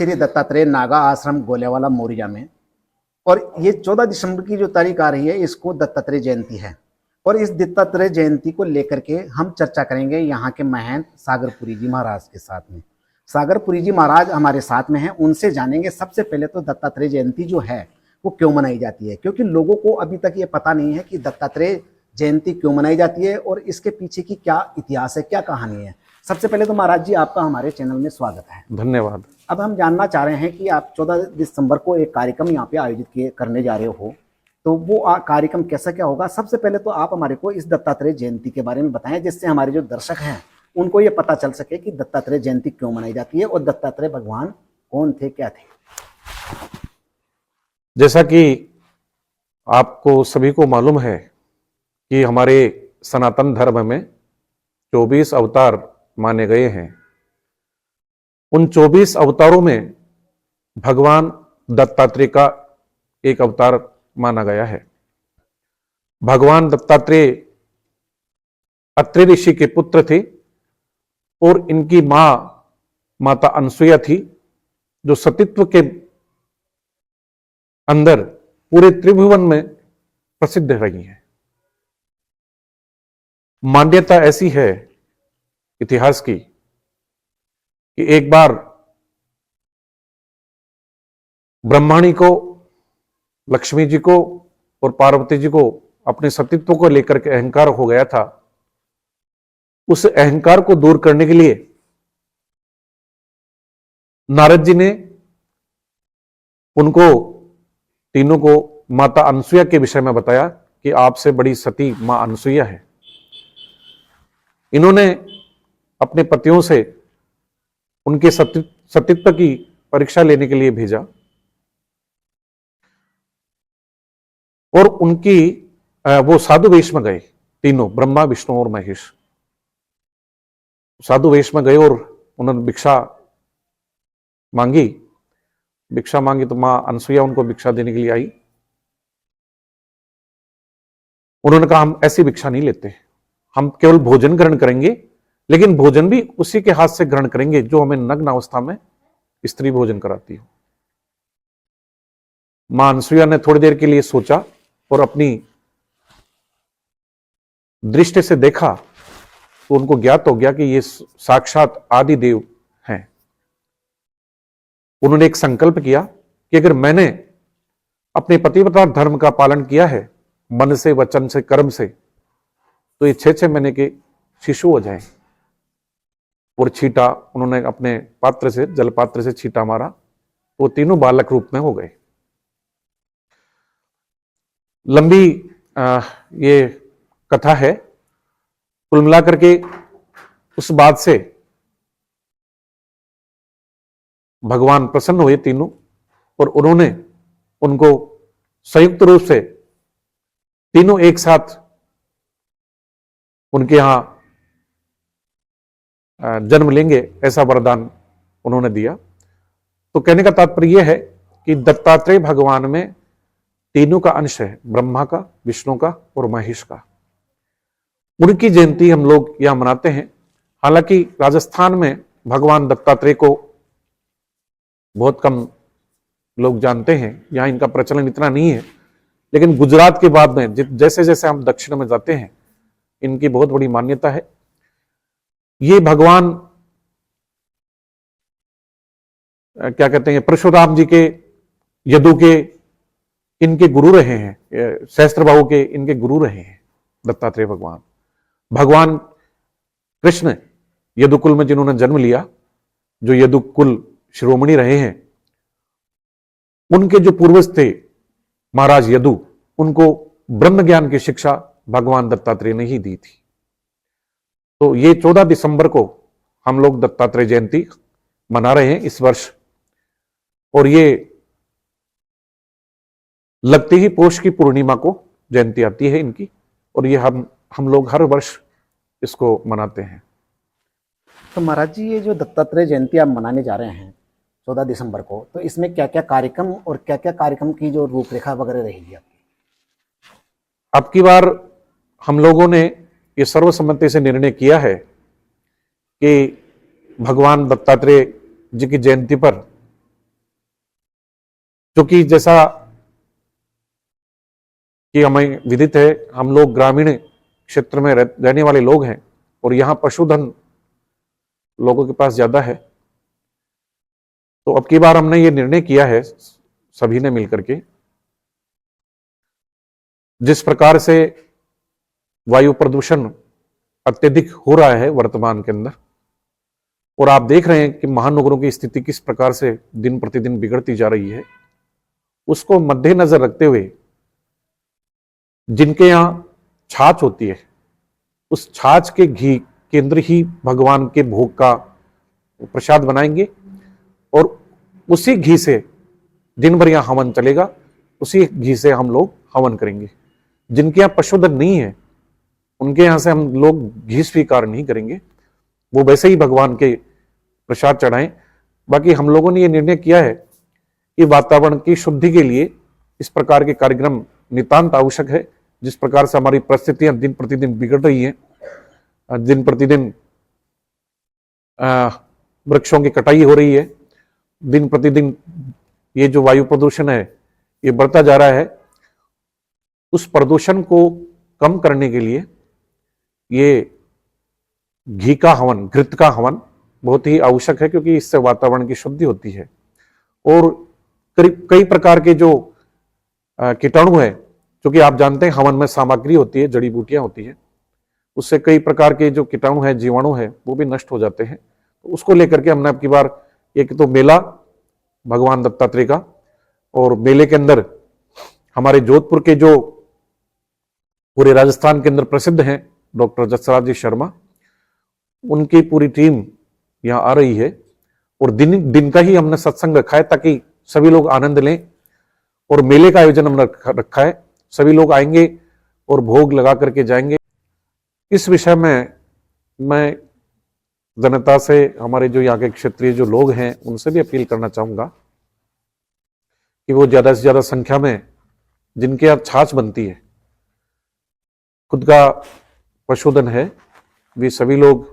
श्री दत्तात्रेय नागा आश्रम गोलेवाला मोरिया में। और ये 14 दिसंबर की जो तारीख आ रही है, इसको दत्तात्रेय जयंती है। और इस दत्तात्रेय जयंती को लेकर के हम चर्चा करेंगे यहाँ के महंत सागरपुरी जी महाराज के साथ में। सागरपुरी जी महाराज हमारे साथ में हैं, उनसे जानेंगे सबसे पहले तो दत्तात्रेय जयंती जो है वो क्यों मनाई जाती है, क्योंकि लोगों को अभी तक ये पता नहीं है कि दत्तात्रेय जयंती क्यों मनाई जाती है और इसके पीछे की क्या इतिहास है, क्या कहानी है। सबसे पहले तो महाराज जी आपका हमारे चैनल में स्वागत है। धन्यवाद। अब हम जानना चाह रहे हैं कि आप 14 दिसंबर को एक कार्यक्रम यहाँ पे आयोजित करने जा रहे हो, तो वो कार्यक्रम कैसा क्या होगा। सबसे पहले तो आप हमारे को इस दत्तात्रेय जयंती के बारे में बताएं, जिससे हमारे जो दर्शक हैं उनको ये पता चल सके कि दत्तात्रेय जयंती क्यों मनाई जाती है और दत्तात्रेय भगवान कौन थे, क्या थे। जैसा कि आपको सभी को मालूम है कि हमारे सनातन धर्म में 24 अवतार माने गए हैं। उन 24 अवतारों में भगवान दत्तात्रेय का एक अवतार माना गया है। भगवान दत्तात्रेय अत्रि ऋषि के पुत्र थे और इनकी माता अनसुया थी, जो सतीत्व के अंदर पूरे त्रिभुवन में प्रसिद्ध रही है। मान्यता ऐसी है इतिहास की कि एक बार ब्रह्माणी को, लक्ष्मी जी को और पार्वती जी को अपने सतीत्व को लेकर के अहंकार हो गया था। उस अहंकार को दूर करने के लिए नारद जी ने उनको तीनों को माता अनसुया के विषय में बताया कि आपसे बड़ी सती मां अनसुया है। इन्होंने अपने पतियों से उनके सतीत्व की परीक्षा लेने के लिए भेजा और उनकी वो साधु वेश में गए। तीनों, ब्रह्मा, विष्णु और महेश, साधु वेश में गए और उन्होंने भिक्षा मांगी। भिक्षा मांगी तो मां अनसुया उनको भिक्षा देने के लिए आई। उन्होंने कहा हम ऐसी भिक्षा नहीं लेते, हम केवल भोजन ग्रहण करेंगे, लेकिन भोजन भी उसी के हाथ से ग्रहण करेंगे जो हमें नग्न अवस्था में स्त्री भोजन कराती हो। मां अनसुया ने थोड़ी देर के लिए सोचा और अपनी दृष्टि से देखा तो उनको ज्ञात हो गया कि ये साक्षात आदि देव हैं। उन्होंने एक संकल्प किया कि अगर मैंने अपने पतिव्रता धर्म का पालन किया है, मन से, वचन से, कर्म से, तो ये 6 महीने के शिशु हो जाए। और छींटा उन्होंने अपने पात्र से, जल पात्र से छींटा मारा, वो तीनों बालक रूप में हो गए। लंबी ये कथा है। कुल मिलाकर के उस बात से भगवान प्रसन्न हुए तीनों, और उन्होंने उनको संयुक्त रूप से तीनों एक साथ उनके यहां जन्म लेंगे, ऐसा वरदान उन्होंने दिया। तो कहने का तात्पर्य यह है कि दत्तात्रेय भगवान में तीनों का अंश है, ब्रह्मा का, विष्णु का और महेश का। उनकी जयंती हम लोग यहां मनाते हैं। हालांकि राजस्थान में भगवान दत्तात्रेय को बहुत कम लोग जानते हैं, यहां इनका प्रचलन इतना नहीं है, लेकिन गुजरात के बाद में जैसे जैसे हम दक्षिण में जाते हैं, इनकी बहुत बड़ी मान्यता है। ये भगवान क्या कहते हैं, परशुराम जी के, यदु के, इनके गुरु रहे हैं, सहस्त्रबाहु के इनके गुरु रहे हैं दत्तात्रेय भगवान। भगवान कृष्ण यदुकुल में जिन्होंने जन्म लिया, जो यदुकुल शिरोमणि रहे हैं, उनके जो पूर्वज थे महाराज यदु, उनको ब्रह्म ज्ञान की शिक्षा भगवान दत्तात्रेय ने ही दी थी। तो ये 14 दिसंबर को हम लोग दत्तात्रेय जयंती मना रहे हैं इस वर्ष, और ये लगते ही पौष की पूर्णिमा को जयंती आती है इनकी, और ये हम लोग हर वर्ष इसको मनाते हैं। तो महाराज जी, ये जो दत्तात्रेय जयंती आप मनाने जा रहे हैं 14 दिसंबर को, तो इसमें क्या क्या कार्यक्रम और क्या क्या कार्यक्रम की जो रूपरेखा वगैरह रहेगी आपकी? अब की बार हम लोगों ने ये सर्वसम्मति से निर्णय किया है कि भगवान दत्तात्रेय जी की जयंती पर क्योंकि जैसा कि हमें विदित है, हम लोग ग्रामीण क्षेत्र में रहने वाले लोग हैं और यहाँ पशुधन लोगों के पास ज्यादा है। तो अब की बार हमने ये निर्णय किया है सभी ने मिलकर के, जिस प्रकार से वायु प्रदूषण अत्यधिक हो रहा है वर्तमान के अंदर, और आप देख रहे हैं कि महानगरों की स्थिति किस प्रकार से दिन प्रतिदिन बिगड़ती जा रही है, उसको मद्देनजर रखते हुए जिनके यहाँ छाछ होती है, उस छाछ के घी के अंदर ही भगवान के भोग का प्रसाद बनाएंगे और उसी घी से दिन भर यहाँ हवन चलेगा, उसी घी से हम लोग हवन करेंगे। जिनके यहाँ पशुधन नहीं है उनके यहाँ से हम लोग घी स्वीकार नहीं करेंगे, वो वैसे ही भगवान के प्रसाद चढ़ाएं। बाकी हम लोगों ने ये निर्णय किया है कि वातावरण की शुद्धि के लिए इस प्रकार के कार्यक्रम नितांत आवश्यक है। जिस प्रकार से हमारी परिस्थितियां दिन प्रतिदिन बिगड़ रही हैं, दिन प्रतिदिन वृक्षों की कटाई हो रही है, दिन प्रतिदिन ये जो वायु प्रदूषण है ये बढ़ता जा रहा है, उस प्रदूषण को कम करने के लिए ये घी का हवन, घृत का हवन बहुत ही आवश्यक है, क्योंकि इससे वातावरण की शुद्धि होती है। और कई प्रकार के जो कीटाणु है, क्योंकि आप जानते हैं हवन में सामग्री होती है, जड़ी बूटियां होती है, उससे कई प्रकार के जो कीटाणु है, जीवाणु है, वो भी नष्ट हो जाते हैं। तो उसको लेकर के हमने अब की बार एक तो मेला भगवान दत्तात्रेय का, और मेले के अंदर हमारे जोधपुर के जो पूरे राजस्थान के अंदर प्रसिद्ध हैं डॉक्टर जसराज जी शर्मा, उनकी पूरी टीम यहाँ आ रही है। और दिन का ही हमने सत्संग रखा है ताकि सभी लोग आनंद लें, और मेले का आयोजन हमने रखा है, सभी लोग आएंगे और भोग लगा करके जाएंगे। इस विषय में मैं जनता से, हमारे जो यहाँ के क्षेत्रीय जो लोग हैं, उनसे भी अपील करना चाहूंगा कि वो ज्यादा से ज्यादा संख्या में जिनके यहाँ छाछ बनती है, खुद का पशुधन है, वे सभी लोग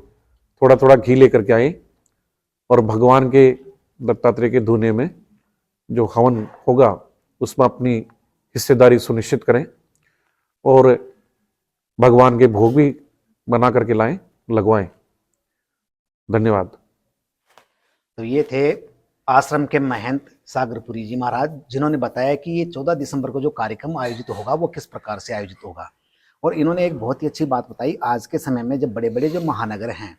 थोड़ा थोड़ा घी लेकर के आए और भगवान के दत्तात्रेय के धुने में जो हवन होगा उसमें अपनी हिस्सेदारी सुनिश्चित करें और भगवान के भोग भी बना करके लाएं, लगवाएं। धन्यवाद। तो ये थे आश्रम के महंत सागरपुरी जी महाराज, जिन्होंने बताया कि ये 14 दिसंबर को जो कार्यक्रम आयोजित होगा वो किस प्रकार से आयोजित होगा। और इन्होंने एक बहुत ही अच्छी बात बताई, आज के समय में जब बड़े बड़े जो महानगर हैं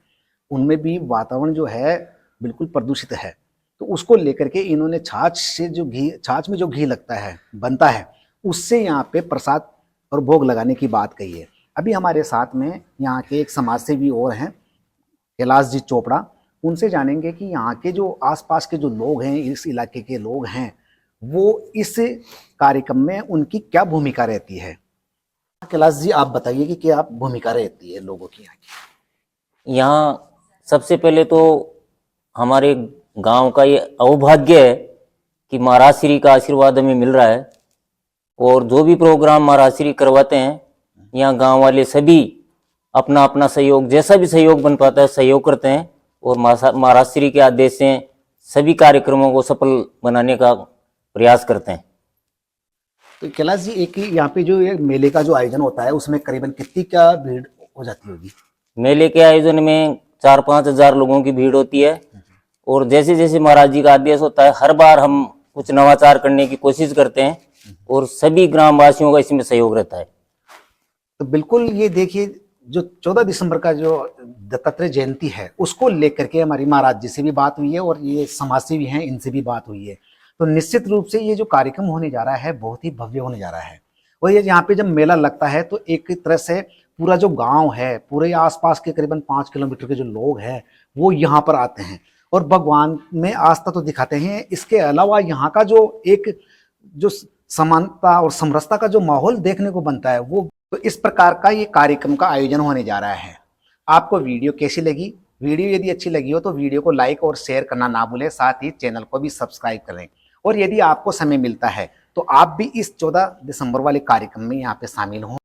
उनमें भी वातावरण जो है बिल्कुल प्रदूषित है, तो उसको लेकर के इन्होंने छाछ में जो घी लगता है, बनता है, उससे यहाँ पे प्रसाद और भोग लगाने की बात कही है। अभी हमारे साथ में यहाँ के एक समाज सेवी और हैं, कैलाश जी चोपड़ा, उनसे जानेंगे कि यहाँ के जो आसपास के जो लोग हैं, इस इलाके के लोग हैं, वो इस कार्यक्रम में उनकी क्या भूमिका रहती है। कैलाश जी आप बताइए कि क्या भूमिका रहती है लोगों की यहाँ की। यहाँ सबसे पहले तो हमारे गांव का ये अवभाग्य है कि महाराज श्री का आशीर्वाद हमें मिल रहा है, और जो भी प्रोग्राम महाराज श्री करवाते हैं यहाँ गांव वाले सभी अपना अपना सहयोग, जैसा भी सहयोग बन पाता है सहयोग करते हैं, और महाराज श्री के आदेश से सभी कार्यक्रमों को सफल बनाने का प्रयास करते हैं। तो कैलाश जी, एक यहाँ पे जो ये मेले का जो आयोजन होता है उसमें करीबन कितनी क्या भीड़ हो जाती होगी? मेले के आयोजन में 4-5 हजार लोगों की भीड़ होती है, और जैसे जैसे महाराज जी का आदेश होता है हर बार हम कुछ नवाचार करने की कोशिश करते हैं, और सभी ग्रामवासियों का इसमें सहयोग रहता है। तो बिल्कुल ये देखिए, जो 14 दिसंबर का जो दत्तात्रेय जयंती है उसको लेकर के हमारी महाराज जी से भी बात हुई है, और ये समाज सेवी हैं इनसे भी बात हुई है। तो निश्चित रूप से ये जो कार्यक्रम होने जा रहा है बहुत ही भव्य होने जा रहा है। और ये यहाँ पे जब मेला लगता है तो एक तरह से पूरा जो गांव है, पूरे आसपास के करीबन 5 किलोमीटर के जो लोग हैं वो यहाँ पर आते हैं और भगवान में आस्था तो दिखाते हैं। इसके अलावा यहाँ का जो एक जो समानता और समरसता का जो माहौल देखने को बनता है वो, तो इस प्रकार का ये कार्यक्रम का आयोजन होने जा रहा है। आपको वीडियो कैसी लगी? वीडियो यदि अच्छी लगी हो तो वीडियो को लाइक और शेयर करना ना भूलें, साथ ही चैनल को भी सब्सक्राइब करें। और यदि आपको समय मिलता है तो आप भी इस 14 दिसंबर वाले कार्यक्रम में यहाँ पे शामिल हों।